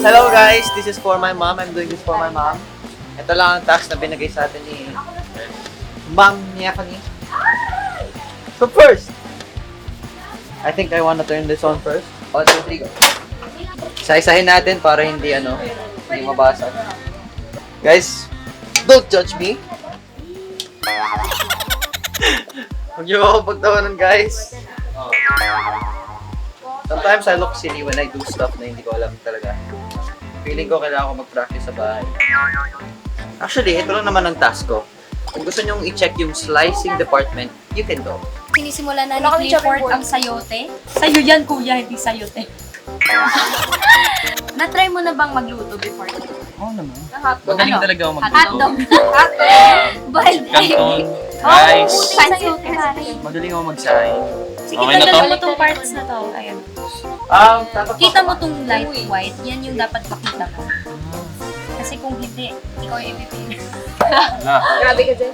Hello guys, this is for my mom. I'm doing this for my mom. Ito lang ang task na binigay sa atin ni Ma'am Niafani. So first, I think I wanna turn this on first. 1, 2, 3, go. Isa-isahin natin para hindi mabasag. Guys, don't judge me. Huwag niyo ako pagtawanan guys. Sometimes I look silly when I do stuff na hindi ko alam talaga. Feeling ko kailangan ko mag-practice sa bahay. Actually, ito lang naman ang task ko. Kung gusto nyong i-check yung slicing department, you can go. Sinisimula na ni Clifford ang sayote. Sayo yan, kuya, hindi sayote. Na-try mo na bang magluto before? Oo naman. Magaling talaga ako magluto. Hotdog. Boiled egg. Canton, rice. Sayote. Magaling ako magsahay. Sige, Okay na to? tanggalin mo tong parts na to. Ayan. Kita mo tong light white, yan yung dapat makita mo. Kasi kung hindi, ikaw yung ipipili. Wala. Grabe ka dyan.